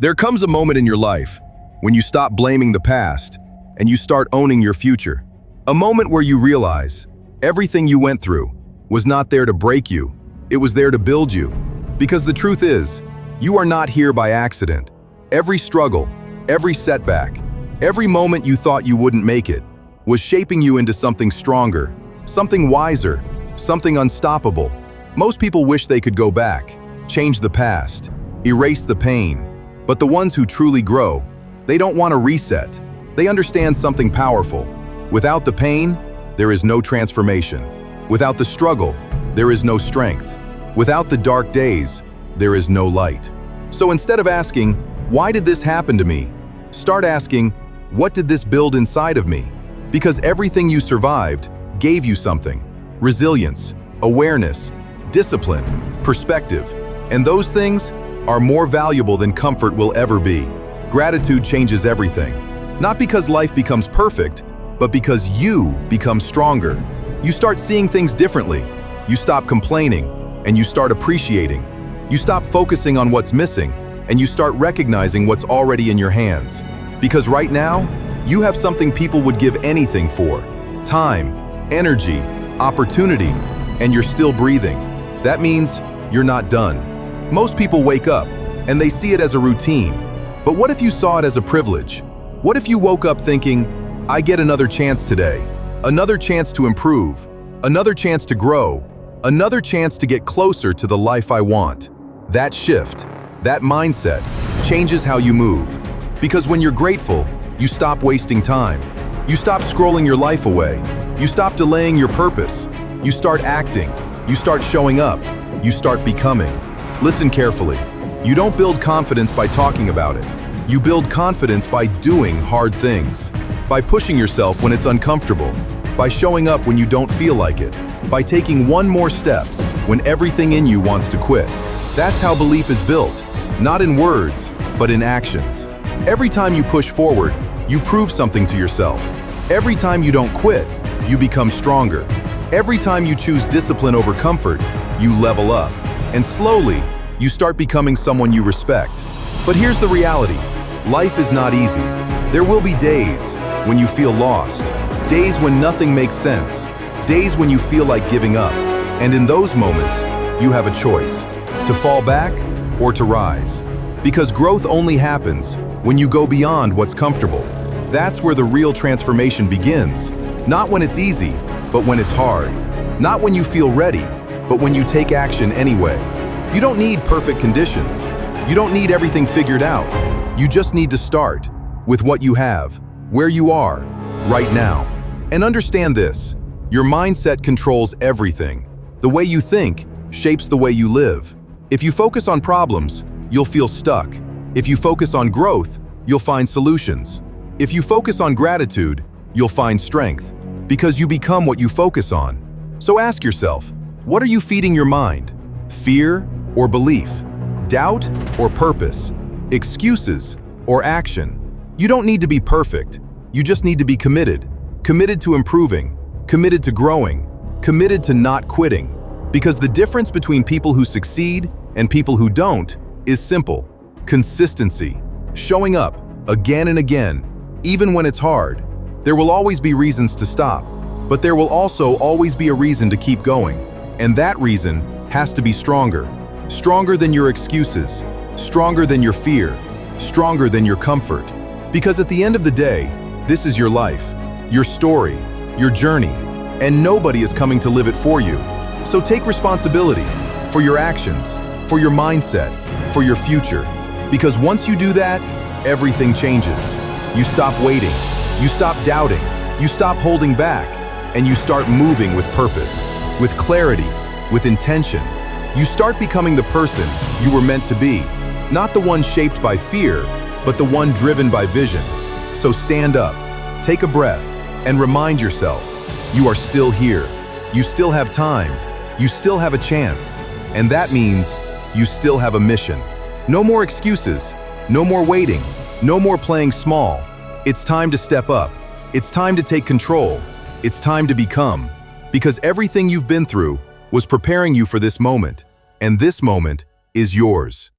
There comes a moment in your life when you stop blaming the past and you start owning your future. A moment where you realize everything you went through was not there to break you, it was there to build you. Because the truth is, you are not here by accident. Every struggle, every setback, every moment you thought you wouldn't make it was shaping you into something stronger, something wiser, something unstoppable. Most people wish they could go back, change the past, erase the pain. But the ones who truly grow, they don't want to reset. They understand something powerful. Without the pain, there is no transformation. Without the struggle, there is no strength. Without the dark days, there is no light. So instead of asking, why did this happen to me? Start asking, what did this build inside of me? Because everything you survived gave you something. Resilience, awareness, discipline, perspective. And those things are more valuable than comfort will ever be. Gratitude changes everything. Not because life becomes perfect, but because you become stronger. You start seeing things differently. You stop complaining, and you start appreciating. You stop focusing on what's missing, and you start recognizing what's already in your hands. Because right now, you have something people would give anything for. Time, energy, opportunity, and you're still breathing. That means you're not done. Most people wake up, and they see it as a routine. But what if you saw it as a privilege? What if you woke up thinking, I get another chance today, another chance to improve, another chance to grow, another chance to get closer to the life I want? That shift, that mindset, changes how you move. Because when you're grateful, you stop wasting time. You stop scrolling your life away. You stop delaying your purpose. You start acting. You start showing up. You start becoming. Listen carefully. You don't build confidence by talking about it. You build confidence by doing hard things, by pushing yourself when it's uncomfortable, by showing up when you don't feel like it, by taking one more step when everything in you wants to quit. That's how belief is built, not in words, but in actions. Every time you push forward, you prove something to yourself. Every time you don't quit, you become stronger. Every time you choose discipline over comfort, you level up. And slowly, you start becoming someone you respect. But here's the reality. Life is not easy. There will be days when you feel lost, days when nothing makes sense, days when you feel like giving up. And in those moments, you have a choice, to fall back or to rise. Because growth only happens when you go beyond what's comfortable. That's where the real transformation begins. Not when it's easy, but when it's hard. Not when you feel ready, but when you take action anyway. You don't need perfect conditions. You don't need everything figured out. You just need to start with what you have, where you are, right now. And understand this, your mindset controls everything. The way you think shapes the way you live. If you focus on problems, you'll feel stuck. If you focus on growth, you'll find solutions. If you focus on gratitude, you'll find strength. Because you become what you focus on. So ask yourself, what are you feeding your mind? Fear or belief? Doubt or purpose? Excuses or action? You don't need to be perfect. You just need to be committed. Committed to improving, committed to growing, committed to not quitting. Because the difference between people who succeed and people who don't is simple. Consistency. Showing up again and again, even when it's hard. There will always be reasons to stop, but there will also always be a reason to keep going. And that reason has to be stronger. Stronger than your excuses, stronger than your fear, stronger than your comfort. Because at the end of the day, this is your life, your story, your journey, and nobody is coming to live it for you. So take responsibility for your actions, for your mindset, for your future. Because once you do that, everything changes. You stop waiting, you stop doubting, you stop holding back, and you start moving with purpose, with clarity, with intention. You start becoming the person you were meant to be, not the one shaped by fear, but the one driven by vision. So stand up, take a breath, and remind yourself, you are still here. You still have time. You still have a chance. And that means you still have a mission. No more excuses. No more waiting. No more playing small. It's time to step up. It's time to take control. It's time to become. Because everything you've been through was preparing you for this moment. And this moment is yours.